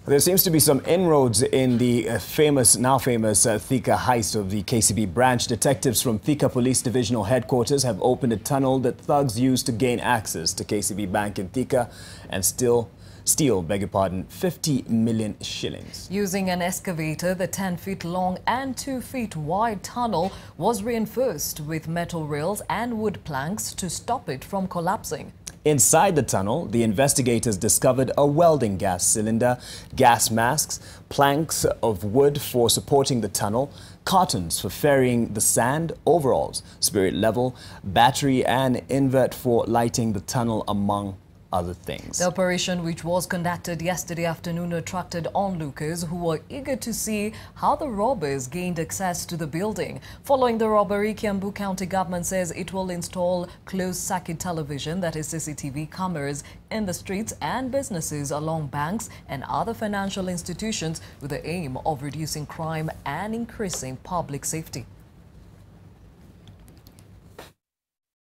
There seems to be some inroads in the now famous Thika heist of the KCB branch. Detectives from Thika Police Divisional headquarters have opened a tunnel that thugs used to gain access to KCB Bank in Thika and steal 50 million shillings. Using an excavator, the 10 feet long and 2 feet wide tunnel was reinforced with metal rails and wood planks to stop it from collapsing. Inside the tunnel, the investigators discovered a welding gas cylinder, gas masks, planks of wood for supporting the tunnel, cartons for ferrying the sand, overalls, spirit level, battery and invert for lighting the tunnel, among other things. The operation, which was conducted yesterday afternoon, attracted onlookers who were eager to see how the robbers gained access to the building. Following the robbery, Kiambu County Government says it will install closed-circuit television, that is CCTV cameras, in the streets and businesses along banks and other financial institutions with the aim of reducing crime and increasing public safety.